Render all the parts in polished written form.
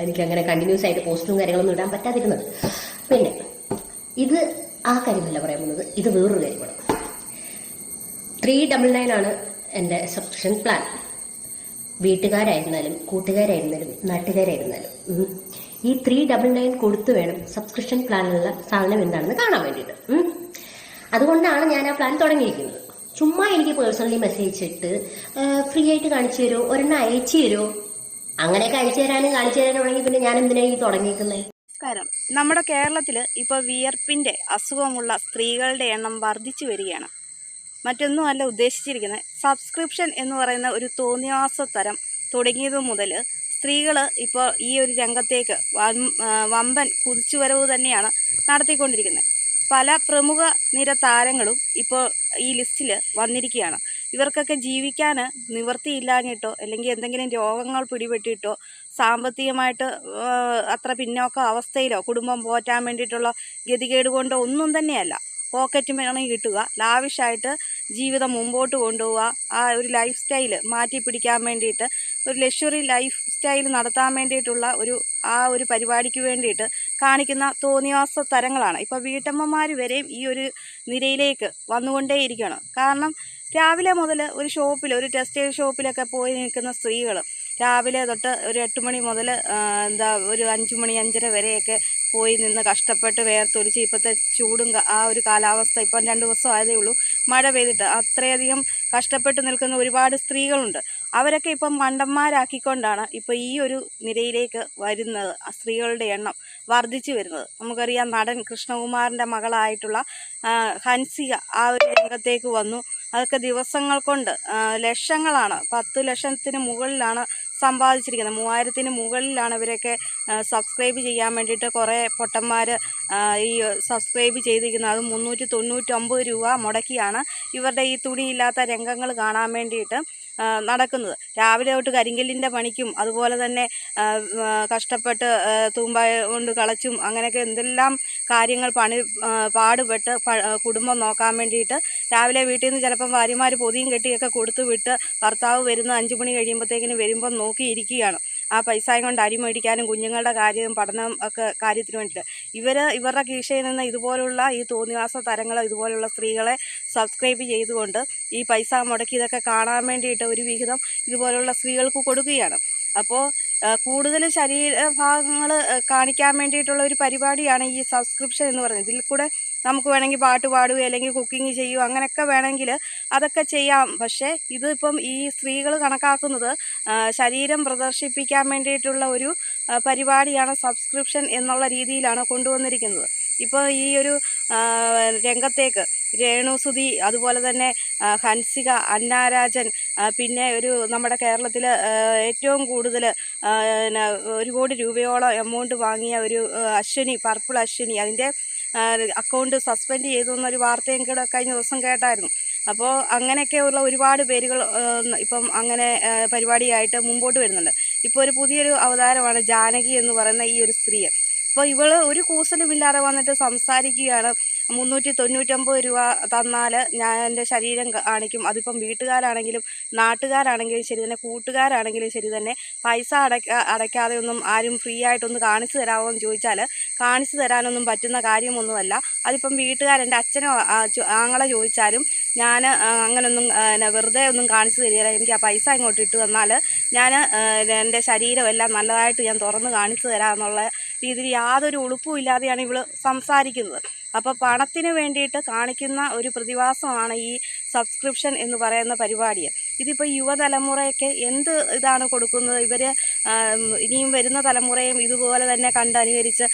എനിക്കങ്ങനെ കണ്ടിന്യൂസ് ആയിട്ട് പോസ്റ്റും കാര്യങ്ങളൊന്നും ഇടാൻ പറ്റാതിരുന്നത്. പിന്നെ ഇത് ആ കാര്യമല്ല പറയാൻ പോകുന്നത്, ഇത് വേറൊരു കാര്യമാണ്. 399 ആണ് എൻ്റെ സബ്സ്ക്രിപ്ഷൻ പ്ലാൻ. വീട്ടുകാരായിരുന്നാലും കൂട്ടുകാരായിരുന്നാലും നാട്ടുകാരായിരുന്നാലും ഈ 399 കൊടുത്തു വേണം സബ്സ്ക്രിപ്ഷൻ പ്ലാനിലുള്ള സാധനം എന്താണെന്ന് കാണാൻ വേണ്ടിയിട്ട്. അതുകൊണ്ടാണ് ഞാൻ ആ പ്ലാൻ തുടങ്ങിയിരിക്കുന്നത്. ചുമ്മാ എനിക്ക് പേഴ്സണലി മെസ്സേജ് ഇട്ട് ഫ്രീ ആയിട്ട് കാണിച്ചു തരുമോ, ഒരെണ്ണം അയച്ചു തരുമോ, അങ്ങനെയൊക്കെ അയച്ചു തരാനുണ്ടെങ്കിൽ പിന്നെ ഞാൻ എന്തിനാണ് ഈ തുടങ്ങിയിരിക്കുന്നത്? നമസ്കാരം. നമ്മുടെ കേരളത്തിൽ ഇപ്പോൾ വിയർപ്പിൻ്റെ അസുഖമുള്ള സ്ത്രീകളുടെ എണ്ണം വർദ്ധിച്ചു വരികയാണ്. മറ്റൊന്നുമല്ല ഉദ്ദേശിച്ചിരിക്കുന്നത്, സബ്സ്ക്രിപ്ഷൻ എന്ന് പറയുന്ന ഒരു തോന്നിവാസ തരം തുടങ്ങിയത് മുതൽ സ്ത്രീകൾ ഇപ്പോൾ ഈ ഒരു രംഗത്തേക്ക് വമ്പൻ കുതിച്ചുവരവ് തന്നെയാണ് നടത്തിക്കൊണ്ടിരിക്കുന്നത്. പല പ്രമുഖ നിര താരങ്ങളും ഇപ്പോൾ ഈ ലിസ്റ്റിൽ വന്നിരിക്കുകയാണ്. ഇവർക്കൊക്കെ ജീവിക്കാൻ നിവൃത്തിയില്ലാഞ്ഞിട്ടോ അല്ലെങ്കിൽ എന്തെങ്കിലും രോഗങ്ങൾ പിടിപെട്ടിട്ടോ സാമ്പത്തികമായിട്ട് അത്ര പിന്നോക്ക അവസ്ഥയിലോ കുടുംബം പോറ്റാൻ വേണ്ടിയിട്ടുള്ള ഗതികേട് കൊണ്ടോ ഒന്നും തന്നെയല്ല. പോക്കറ്റ് മണി കിട്ടുക, ലാവിഷായിട്ട് ജീവിതം മുമ്പോട്ട് കൊണ്ടുപോവുക, ആ ഒരു ലൈഫ് സ്റ്റൈൽ മാറ്റി പിടിക്കാൻ വേണ്ടിയിട്ട്, ഒരു ലക്ഷറി ലൈഫ് സ്റ്റൈൽ നടത്താൻ വേണ്ടിയിട്ടുള്ള ഒരു പരിപാടിക്ക് വേണ്ടിയിട്ട് കാണിക്കുന്ന തോന്നിവാസ തരങ്ങളാണ്. ഇപ്പോൾ വീട്ടമ്മമാർ വരെയും ഈ ഒരു നിരയിലേക്ക് വന്നുകൊണ്ടേയിരിക്കുകയാണ്. കാരണം രാവിലെ മുതൽ ഒരു ടെക്സ്റ്റൈൽ ഷോപ്പിലൊക്കെ പോയി നിൽക്കുന്ന സ്ത്രീകൾ രാവിലെ തൊട്ട് ഒരു 8 മണി മുതൽ ഒരു 5 മണി 5:30 വരെയൊക്കെ പോയി നിന്ന് കഷ്ടപ്പെട്ട് വേർത്തൊലിച്ച്, ഇപ്പോഴത്തെ ചൂടും ആ ഒരു കാലാവസ്ഥ, ഇപ്പം 2 ദിവസം ആയതേ ഉള്ളൂ മഴ പെയ്തിട്ട്, അത്രയധികം കഷ്ടപ്പെട്ട് നിൽക്കുന്ന ഒരുപാട് സ്ത്രീകളുണ്ട്. അവരൊക്കെ ഇപ്പം മണ്ടന്മാരാക്കിക്കൊണ്ടാണ് ഇപ്പോൾ ഈ ഒരു നിരയിലേക്ക് വരുന്നത്. സ്ത്രീകളുടെ എണ്ണം വർദ്ധിച്ചു വരുന്നത്. നമുക്കറിയാം, നടൻ കൃഷ്ണകുമാറിൻ്റെ മകളായിട്ടുള്ള ഹൻസിക ആ ഒരു രംഗത്തേക്ക് വന്നു. അതൊക്കെ ദിവസങ്ങൾ കൊണ്ട് ലക്ഷങ്ങളാണ്, 10 ലക്ഷത്തിന് മുകളിലാണ് സമ്പാദിച്ചിരിക്കുന്നത്. 3000-ന് മുകളിലാണ് ഇവരൊക്കെ സബ്സ്ക്രൈബ് ചെയ്യാൻ വേണ്ടിയിട്ട് കുറേ പൊട്ടന്മാർ ഈ സബ്സ്ക്രൈബ് ചെയ്തിരിക്കുന്നത്. അത് 399 രൂപ മുടക്കിയാണ് ഇവരുടെ ഈ തുണിയില്ലാത്ത രംഗങ്ങൾ കാണാൻ വേണ്ടിയിട്ട് നടക്കുന്നത്. രാവിലെ തൊട്ട് കരിങ്കല്ലിൻ്റെ പണിക്കും അതുപോലെ തന്നെ കഷ്ടപ്പെട്ട് തൂമ്പ കൊണ്ട് കളച്ചും അങ്ങനെയൊക്കെ എന്തെല്ലാം കാര്യങ്ങൾ പാടുപെട്ട് കുടുംബം നോക്കാൻ വേണ്ടിയിട്ട് രാവിലെ വീട്ടിൽ നിന്ന് ചിലപ്പം ഭാര്യമാർ പൊതിയും കെട്ടിയൊക്കെ കൊടുത്തു വിട്ട് ഭർത്താവ് വരുന്ന 5 മണി കഴിയുമ്പോഴത്തേക്കിന് വരുമ്പം നോക്കിയിരിക്കുകയാണ്. ആ പൈസയും കൊണ്ട് അരി മേടിക്കാനും കുഞ്ഞുങ്ങളുടെ കാര്യം പഠനം ഒക്കെ കാര്യത്തിന് വേണ്ടിയിട്ട് ഇവരുടെ കീശയിൽ നിന്ന് ഇതുപോലുള്ള ഈ തോന്നിവാസ തരങ്ങൾ, ഇതുപോലുള്ള സ്ത്രീകളെ സബ്സ്ക്രൈബ് ചെയ്തുകൊണ്ട് ഈ പൈസ മുടക്കി ഇതൊക്കെ കാണാൻ വേണ്ടിയിട്ട് ഒരു വിഹിതം ഇതുപോലുള്ള സ്ത്രീകൾക്ക് കൊടുക്കുകയാണ്. അപ്പോൾ കൂടുതൽ ശരീരഭാഗങ്ങൾ കാണിക്കാൻ വേണ്ടിയിട്ടുള്ള ഒരു പരിപാടിയാണ് ഈ സബ്സ്ക്രിപ്ഷൻ എന്ന് പറയുന്നത്. ഇതിൽ കൂടെ നമുക്ക് വേണമെങ്കിൽ പാട്ട് പാടുകയോ അല്ലെങ്കിൽ കുക്കിംഗ് ചെയ്യുകയോ അങ്ങനെയൊക്കെ വേണമെങ്കിൽ അതൊക്കെ ചെയ്യാം. പക്ഷേ ഇതിപ്പം ഈ സ്ത്രീകൾ കണക്കാക്കുന്നത് ശരീരം പ്രദർശിപ്പിക്കാൻ വേണ്ടിയിട്ടുള്ള ഒരു പരിപാടിയാണ് സബ്സ്ക്രിപ്ഷൻ എന്നുള്ള രീതിയിലാണ് കൊണ്ടുവന്നിരിക്കുന്നത്. ഇപ്പോൾ ഈ ഒരു രംഗത്തേക്ക് രേണുസുതി, അതുപോലെ തന്നെ ഹൻസിക, അന്നാരാജൻ, പിന്നെ നമ്മുടെ കേരളത്തിൽ ഏറ്റവും കൂടുതൽ 1 കോടി രൂപയോളം എമൗണ്ട് വാങ്ങിയ ഒരു അശ്വിനി, പർപ്പിൾ അശ്വിനി, അതിൻ്റെ അക്കൗണ്ട് സസ്പെൻഡ് ചെയ്തു എന്നൊരു വാർത്തയും കൂടെ കഴിഞ്ഞ ദിവസം കേട്ടായിരുന്നു. അപ്പോൾ അങ്ങനെയൊക്കെയുള്ള ഒരുപാട് പേരുകൾ ഇപ്പം അങ്ങനെ പരിപാടിയായിട്ട് മുമ്പോട്ട് വരുന്നുണ്ട്. ഇപ്പോൾ ഒരു പുതിയൊരു അവതാരമാണ് ജാനകി എന്ന് പറയുന്ന ഈ ഒരു സ്ത്രീ. അപ്പോൾ ഇവൾ ഒരു കൂസലുമില്ലാതെ വന്നിട്ട് സംസാരിക്കുകയാണ്. 399 രൂപ തന്നാൽ ഞാൻ എൻ്റെ ശരീരം കാണിക്കും. അതിപ്പം വീട്ടുകാരാണെങ്കിലും നാട്ടുകാരാണെങ്കിലും ശരി തന്നെ, കൂട്ടുകാരാണെങ്കിലും ശരി തന്നെ, പൈസ അടയ്ക്കാതെ ഒന്നും ആരും ഫ്രീ ആയിട്ടൊന്ന് കാണിച്ചു തരാമോ എന്ന് ചോദിച്ചാൽ കാണിച്ചു തരാനൊന്നും പറ്റുന്ന കാര്യമൊന്നുമല്ല. അതിപ്പം എൻ്റെ അച്ഛനോ ആങ്ങളെ ചോദിച്ചാലും ഞാൻ അങ്ങനൊന്നും വെറുതെ ഒന്നും കാണിച്ചു തരികയില്ല. എനിക്ക് ആ പൈസ ഇങ്ങോട്ട് ഇട്ട് തന്നാൽ ഞാൻ എൻ്റെ ശരീരമെല്ലാം നല്ലതായിട്ട് ഞാൻ തുറന്ന് കാണിച്ചു തരാമെന്നുള്ള രീതിയിൽ യാതൊരു ഉളുപ്പും ഇല്ലാതെയാണ് ഇവൾ സംസാരിക്കുന്നത്. അപ്പോൾ പണത്തിന് വേണ്ടിയിട്ട് കാണിക്കുന്ന ഒരു പ്രതിഭാസമാണ് ഈ സബ്സ്ക്രിപ്ഷൻ എന്ന് പറയുന്ന പരിപാടി. ഇതിപ്പോൾ യുവതലമുറയ്ക്ക് എന്ത് ഇതാണ് കൊടുക്കുന്നത്? ഇവർ ഇനിയും വരുന്ന തലമുറയും ഇതുപോലെ തന്നെ കണ്ടനുകരിച്ച്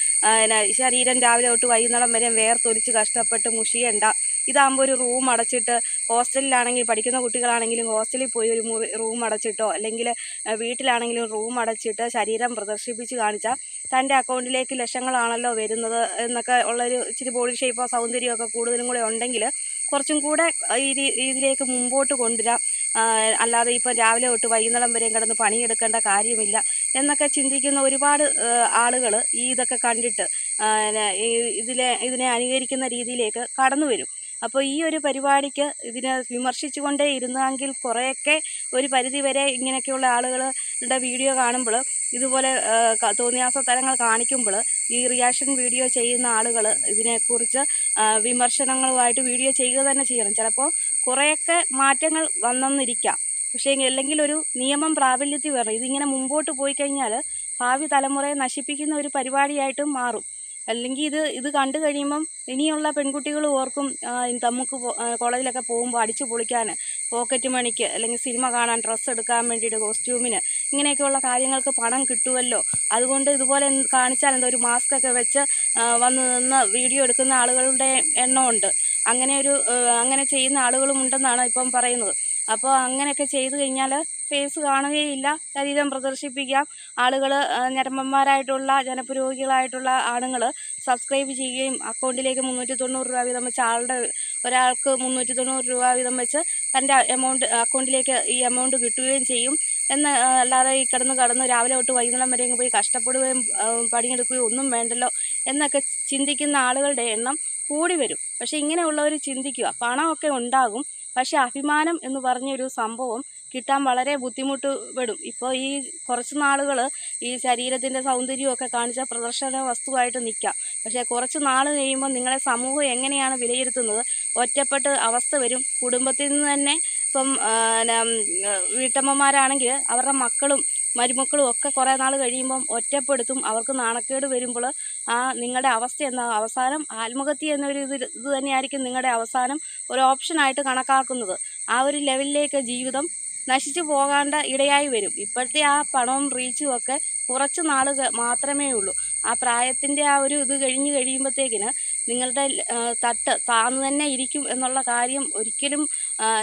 ശരീരം രാവിലെ തൊട്ട് വൈകുന്നേരം വരെ വേർത്തൊലിച്ച് കഷ്ടപ്പെട്ട് മുഷിയണ്ട. ഇതാകുമ്പോൾ ഒരു റൂം അടച്ചിട്ട്, ഹോസ്റ്റലിലാണെങ്കിൽ പഠിക്കുന്ന കുട്ടികളാണെങ്കിലും ഹോസ്റ്റലിൽ പോയി ഒരു റൂം അടച്ചിട്ടോ അല്ലെങ്കിൽ വീട്ടിലാണെങ്കിലും റൂം അടച്ചിട്ട് ശരീരം പ്രദർശിപ്പിച്ച് കാണിച്ചാൽ തൻ്റെ അക്കൗണ്ടിലേക്ക് ലക്ഷങ്ങളാണല്ലോ വരുന്നത് എന്നൊക്കെ ഉള്ളൊരു ഇച്ചിരി ബോഡി ഷേപ്പോ സൗന്ദര്യമൊക്കെ കൂടുതലും കൂടെ ഉണ്ടെങ്കിൽ കുറച്ചും കൂടെ ഇതിലേക്ക് മുമ്പോട്ട് കൊണ്ടുവരാം. അല്ലാതെ ഇപ്പം രാവിലെ തൊട്ട് വൈകുന്നേരം വരെയും കിടന്ന് പണിയെടുക്കേണ്ട കാര്യമില്ല എന്നൊക്കെ ചിന്തിക്കുന്ന ഒരുപാട് ആളുകൾ ഇതൊക്കെ കണ്ടിട്ട് ഇതിനെ അനുകരിക്കുന്ന രീതിയിലേക്ക് കടന്നു വരും. അപ്പോൾ ഈ ഒരു പരിപാടിക്ക് ഇതിനെ വിമർശിച്ചുകൊണ്ടേ ഇരുന്നെങ്കിൽ കുറേയൊക്കെ ഒരു പരിധി വരെ ഇങ്ങനെയൊക്കെയുള്ള ആളുകളുടെ വീഡിയോ കാണുമ്പോൾ ഇതുപോലെ തോന്നിയാസ തരങ്ങൾ കാണിക്കുമ്പോൾ ഈ റിയാക്ഷൻ വീഡിയോ ചെയ്യുന്ന ആളുകൾ ഇതിനെക്കുറിച്ച് വിമർശനങ്ങളുമായിട്ട് വീഡിയോ ചെയ്യുക തന്നെ ചെയ്യണം. ചിലപ്പോൾ കുറേയൊക്കെ മാറ്റങ്ങൾ വന്നെന്നിരിക്കാം, പക്ഷേ അല്ലെങ്കിൽ ഒരു നിയമം പ്രാബല്യത്തിൽ വരണം. ഇതിങ്ങനെ മുമ്പോട്ട് പോയി കഴിഞ്ഞാൽ ഭാവി തലമുറയെ നശിപ്പിക്കുന്ന ഒരു പരിപാടിയായിട്ടും മാറും. അല്ലെങ്കിൽ ഇത് കണ്ടു കഴിയുമ്പം ഇനിയുള്ള പെൺകുട്ടികൾ ഓർക്കും നമുക്ക് കോളേജിലൊക്കെ പോകുമ്പോൾ അടിച്ചു പൊളിക്കാൻ, പോക്കറ്റ് മണിക്ക്, അല്ലെങ്കിൽ സിനിമ കാണാൻ, ഡ്രസ്സ് എടുക്കാൻ വേണ്ടിയിട്ട്, കോസ്റ്റ്യൂമിന്, ഇങ്ങനെയൊക്കെയുള്ള കാര്യങ്ങൾക്ക് പണം കിട്ടുമല്ലോ, അതുകൊണ്ട് ഇതുപോലെ കാണിച്ചാൽ എന്താ, ഒരു മാസ്ക് ഒക്കെ വെച്ച് വന്ന് നിന്ന് വീഡിയോ എടുക്കുന്ന ആളുകളുടെ എണ്ണമുണ്ട്. അങ്ങനെ ചെയ്യുന്ന ആളുകളും ഉണ്ടെന്നാണ് ഇപ്പം പറയുന്നത്. അപ്പോൾ അങ്ങനെയൊക്കെ ചെയ്തു കഴിഞ്ഞാൽ ഫേസ് കാണുകയില്ല, ശരീരം പ്രദർശിപ്പിക്കാം. ആളുകൾ ഞരമ്പന്മാരായിട്ടുള്ള ജനപുരോഗികളായിട്ടുള്ള ആണുങ്ങൾ സബ്സ്ക്രൈബ് ചെയ്യുകയും അക്കൗണ്ടിലേക്ക് 390 രൂപ വീതം വെച്ച് ഒരാൾക്ക് 390 രൂപ വീതം വെച്ച് തൻ്റെ അക്കൗണ്ടിലേക്ക് ഈ എമൗണ്ട് കിട്ടുകയും ചെയ്യും. അല്ലാതെ ഈ കിടന്ന് രാവിലെ തൊട്ട് വൈകുന്നേരം വരെ പോയി കഷ്ടപ്പെടുകയും പണിയെടുക്കുകയും ഒന്നും വേണ്ടല്ലോ എന്നൊക്കെ ചിന്തിക്കുന്ന ആളുകളുടെ എണ്ണം കൂടി വരും. പക്ഷേ ഇങ്ങനെയുള്ളവർ ചിന്തിക്കുക, പണമൊക്കെ ഉണ്ടാകും, പക്ഷേ അഭിമാനം എന്ന് പറഞ്ഞൊരു സംഭവം കിട്ടാൻ വളരെ ബുദ്ധിമുട്ട്. ഇപ്പോൾ ഈ കുറച്ച് നാളുകൾ ഈ ശരീരത്തിൻ്റെ സൗന്ദര്യമൊക്കെ കാണിച്ച പ്രദർശന വസ്തുവായിട്ട് നിൽക്കാം. പക്ഷേ കുറച്ച് നാൾ കഴിയുമ്പോൾ നിങ്ങളെ സമൂഹം എങ്ങനെയാണ് വിലയിരുത്തുന്നത്, ഒറ്റപ്പെട്ട് അവസ്ഥ വരും. കുടുംബത്തിൽ നിന്ന് തന്നെ ഇപ്പം വീട്ടമ്മമാരാണെങ്കിൽ അവരുടെ മക്കളും മരുമക്കളും ഒക്കെ കുറേ നാൾ കഴിയുമ്പം ഒറ്റപ്പെടുത്തും. അവർക്ക് നാണക്കേട് വരുമ്പോൾ നിങ്ങളുടെ അവസ്ഥ എന്താ, അവസാനം ആത്മഹത്യ എന്നൊരു ഇത് തന്നെയായിരിക്കും നിങ്ങളുടെ അവസാനം ഒരു ഓപ്ഷനായിട്ട് കണക്കാക്കുന്നത്. ആ ഒരു ലെവലിലേക്ക് ജീവിതം നശിച്ചു പോകാണ്ട് ഇടയായി വരും. ഇപ്പോഴത്തെ ആ പണവും റീച്ചും ഒക്കെ കുറച്ച് നാൾ മാത്രമേ ഉള്ളൂ. ആ പ്രായത്തിൻ്റെ ആ ഒരു ഇത് കഴിയുമ്പോഴത്തേക്കിന് നിങ്ങളുടെ തട്ട് താന്നു തന്നെ ഇരിക്കും എന്നുള്ള കാര്യം ഒരിക്കലും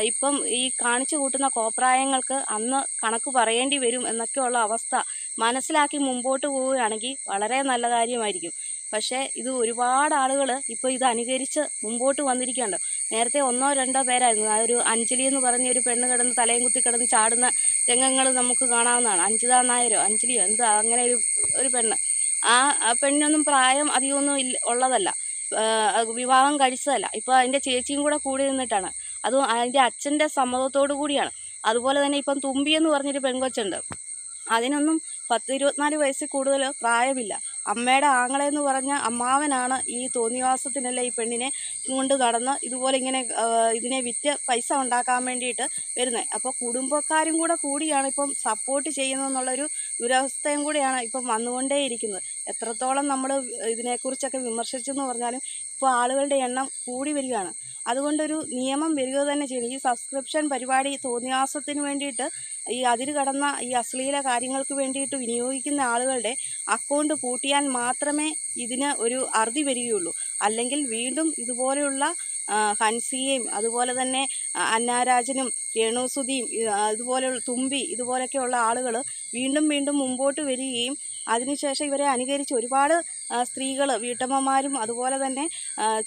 ഇപ്പം ഈ കാണിച്ചു കൂട്ടുന്ന കോപ്രായങ്ങൾക്ക് അന്ന് കണക്ക് പറയേണ്ടി വരും എന്നൊക്കെയുള്ള അവസ്ഥ മനസ്സിലാക്കി മുമ്പോട്ട് പോവുകയാണെങ്കിൽ വളരെ നല്ല കാര്യമായിരിക്കും. പക്ഷേ ഇത് ഒരുപാട് ആളുകൾ ഇപ്പോൾ ഇത് അനുകരിച്ച് മുമ്പോട്ട് വന്നിരിക്കുകയുണ്ട്. നേരത്തെ 1-2 പേരായിരുന്നു. ആ ഒരു അഞ്ജലി എന്ന് പറഞ്ഞ ഒരു പെണ്ണ് കിടന്ന് തലയും കുത്തി കിടന്ന് ചാടുന്ന രംഗങ്ങൾ നമുക്ക് കാണാവുന്നതാണ്. അഞ്ജിത നായരോ അഞ്ജലിയോ എന്താ അങ്ങനെ ഒരു പെണ്ണ്. ആ പെണ്ണിനൊന്നും പ്രായം അധികമൊന്നും ഉള്ളതല്ല, വിവാഹം കഴിച്ചതല്ല. ഇപ്പോൾ അതിൻ്റെ ചേച്ചിയും കൂടെ കൂടി നിന്നിട്ടാണ്, അതും അതിൻ്റെ അച്ഛൻ്റെ സമ്മതത്തോടു കൂടിയാണ്. അതുപോലെ തന്നെ ഇപ്പം തുമ്പി എന്ന് പറഞ്ഞൊരു പെൺകൊച്ചുണ്ട്. അതിനൊന്നും 10-24 വയസ്സിൽ കൂടുതൽ പ്രായമില്ല. അമ്മയുടെ ആങ്ങളെന്ന് പറഞ്ഞ അമ്മാവനാണ് ഈ തോന്നിവാസത്തിനല്ല ഈ പെണ്ണിനെ കൊണ്ട് നടന്ന് ഇതുപോലെ ഇതിനെ വിറ്റ് പൈസ ഉണ്ടാക്കാൻ വേണ്ടിയിട്ട് വരുന്നത്. അപ്പോൾ കുടുംബക്കാരും കൂടിയാണ് ഇപ്പം സപ്പോർട്ട് ചെയ്യുന്നതെന്നുള്ളൊരു ദുരവസ്ഥയും കൂടിയാണ് ഇപ്പം വന്നുകൊണ്ടേയിരിക്കുന്നത്. എത്രത്തോളം നമ്മൾ ഇതിനെക്കുറിച്ചൊക്കെ വിമർശിച്ചെന്ന് പറഞ്ഞാലും ഇപ്പോൾ ആളുകളുടെ എണ്ണം കൂടി വരികയാണ്. അതുകൊണ്ടൊരു നിയമം വരിക തന്നെ ചെയ്യണം. ഈ സബ്സ്ക്രിപ്ഷൻ പരിപാടി തോന്നിവാസത്തിന് വേണ്ടിയിട്ട് ഈ അതിര് കടന്ന ഈ അശ്ലീല കാര്യങ്ങൾക്ക് വേണ്ടിയിട്ട് വിനിയോഗിക്കുന്ന ആളുകളുടെ അക്കൗണ്ട് പൂട്ടിയാൽ മാത്രമേ ഇതിന് ഒരു അറുതി വരികയുള്ളൂ. അല്ലെങ്കിൽ വീണ്ടും ഇതുപോലെയുള്ള ഹൻസിയെയും അതുപോലെ തന്നെ അന്നാരാജനും രേണുസുധിയും അതുപോലെയുള്ള തുമ്പി ഇതുപോലെയൊക്കെയുള്ള ആളുകൾ വീണ്ടും മുമ്പോട്ട് വരികയും അതിനുശേഷം ഇവരെ അനുകരിച്ച് ഒരുപാട് സ്ത്രീകൾ, വീട്ടമ്മമാരും അതുപോലെ തന്നെ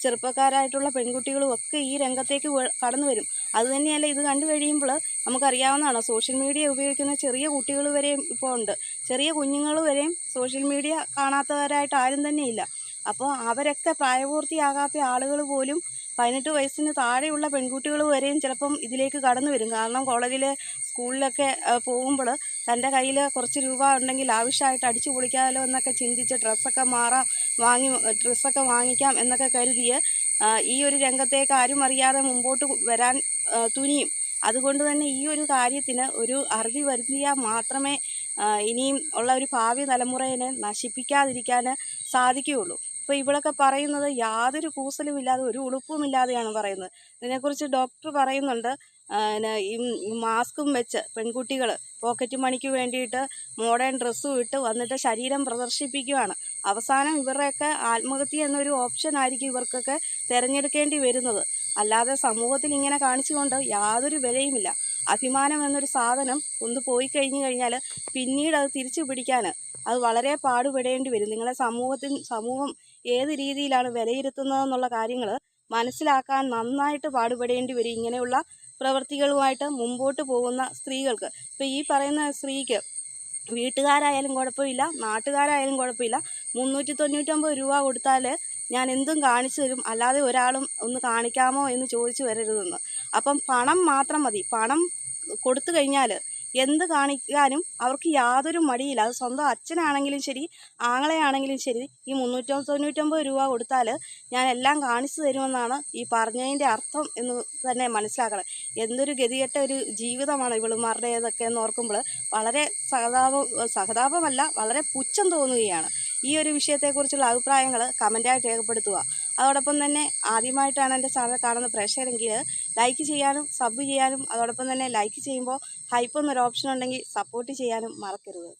ചെറുപ്പക്കാരായിട്ടുള്ള പെൺകുട്ടികളും ഒക്കെ ഈ രംഗത്തേക്ക് കടന്നു വരും. അതുതന്നെയല്ല, ഇത് കണ്ടു കഴിയുമ്പോൾ നമുക്കറിയാവുന്നതാണ്, സോഷ്യൽ മീഡിയ ഉപയോഗിക്കുന്ന ചെറിയ കുട്ടികൾ വരെയും ഇപ്പോൾ ഉണ്ട്. ചെറിയ കുഞ്ഞുങ്ങൾ വരെയും സോഷ്യൽ മീഡിയ കാണാത്തവരായിട്ട് ആരും തന്നെ ഇല്ല. അപ്പോൾ അവരൊക്കെ പ്രായപൂർത്തിയാകാത്ത ആളുകൾ പോലും 18 വയസ്സിന് താഴെയുള്ള പെൺകുട്ടികൾ വരെയും ചിലപ്പം ഇതിലേക്ക് കടന്നു വരും. കാരണം കോളേജിലെ സ്കൂളിലൊക്കെ പോകുമ്പോൾ തൻ്റെ കയ്യിൽ കുറച്ച് രൂപ ഉണ്ടെങ്കിൽ ആവശ്യമായിട്ട് അടിച്ചു പൊളിക്കാമല്ലോ എന്നൊക്കെ ചിന്തിച്ച് ഡ്രസ്സൊക്കെ വാങ്ങിക്കാം എന്നൊക്കെ കരുതിയ ഈ ഒരു രംഗത്തേക്ക് ആരും അറിയാതെ മുമ്പോട്ട് വരാൻ തുനിയും. അതുകൊണ്ട് തന്നെ ഈ ഒരു കാര്യത്തിന് ഒരു അറുതി വരുത്തിയാൽ മാത്രമേ ഇനിയും ഉള്ള ഒരു ഭാവി തലമുറയെ നശിപ്പിക്കാതിരിക്കാൻ സാധിക്കുകയുള്ളൂ. ഇപ്പോൾ ഇവളൊക്കെ പറയുന്നത് യാതൊരു കൂസലുമില്ലാതെ ഒരു ഉളുപ്പുമില്ലാതെയാണ് പറയുന്നത്. ഇതിനെക്കുറിച്ച് ഡോക്ടർ പറയുന്നുണ്ട്, ഈ മാസ്കും വെച്ച് പെൺകുട്ടികൾ പോക്കറ്റ് മണിക്ക് വേണ്ടിയിട്ട് മോഡേൺ ഡ്രസ്സും ഇട്ട് വന്നിട്ട് ശരീരം പ്രദർശിപ്പിക്കുകയാണ്. അവസാനം ഇവരുടെയൊക്കെ ആത്മഹത്യ എന്നൊരു ഓപ്ഷൻ ആയിരിക്കും ഇവർക്കൊക്കെ തിരഞ്ഞെടുക്കേണ്ടി വരുന്നത്. അല്ലാതെ സമൂഹത്തിൽ ഇങ്ങനെ കാണിച്ചുകൊണ്ട് യാതൊരു വിലയുമില്ല. അഭിമാനം എന്നൊരു സാധനം ഒന്ന് പോയി കഴിഞ്ഞാൽ പിന്നീട് അത് തിരിച്ചു പിടിക്കാൻ അത് വളരെ പാടുപെടേണ്ടി വരും. നിങ്ങളെ സമൂഹം ഏത് രീതിയിലാണ് വിലയിരുത്തുന്നതെന്നുള്ള കാര്യങ്ങൾ മനസ്സിലാക്കാൻ നന്നായിട്ട് പാടുപെടേണ്ടി വരും ഇങ്ങനെയുള്ള പ്രവൃത്തികളുമായിട്ട് മുമ്പോട്ട് പോകുന്ന സ്ത്രീകൾക്ക്. ഇപ്പോൾ ഈ പറയുന്ന സ്ത്രീക്ക് വീട്ടുകാരായാലും കുഴപ്പമില്ല, നാട്ടുകാരായാലും കുഴപ്പമില്ല, 399 രൂപ കൊടുത്താൽ ഞാൻ എന്തും കാണിച്ചു തരും, അല്ലാതെ ഒരാളും ഒന്ന് കാണിക്കാമോ എന്ന് ചോദിച്ചു വരരുതെന്ന്. അപ്പം പണം മാത്രം മതി. പണം കൊടുത്തു കഴിഞ്ഞാൽ എന്ത് കാണിക്കാനും അവർക്ക് യാതൊരു മടിയില്ല. അത് സ്വന്തം അച്ഛനാണെങ്കിലും ശരി, ആങ്ങളെയാണെങ്കിലും ശരി, ഈ 399 രൂപ കൊടുത്താൽ ഞാൻ എല്ലാം കാണിച്ചു തരുമെന്നാണ് ഈ പറഞ്ഞതിൻ്റെ അർത്ഥം എന്ന് തന്നെ മനസ്സിലാക്കണം. എന്തൊരു ഗതികെട്ട ഒരു ജീവിതമാണ് ഇവളുമാരുടേതൊക്കെ എന്ന് ഓർക്കുമ്പോൾ വളരെ സഹതാപമല്ല, വളരെ പുച്ഛം തോന്നുകയാണ്. ഈ ഒരു വിഷയത്തെക്കുറിച്ചുള്ള അഭിപ്രായങ്ങൾ കമൻറ്റായിട്ട് രേഖപ്പെടുത്തുക. അതോടൊപ്പം തന്നെ ആദ്യമായിട്ടാണ് എൻ്റെ ചാനൽ കാണുന്ന പ്രേക്ഷകരെങ്കിൽ ലൈക്ക് ചെയ്യാനും സബ് ചെയ്യാനും, അതോടൊപ്പം തന്നെ ലൈക്ക് ചെയ്യുമ്പോൾ ഹൈപ്പ് എന്നൊരു ഓപ്ഷൻ ഉണ്ടെങ്കിൽ സപ്പോർട്ട് ചെയ്യാനും മറക്കരുത്.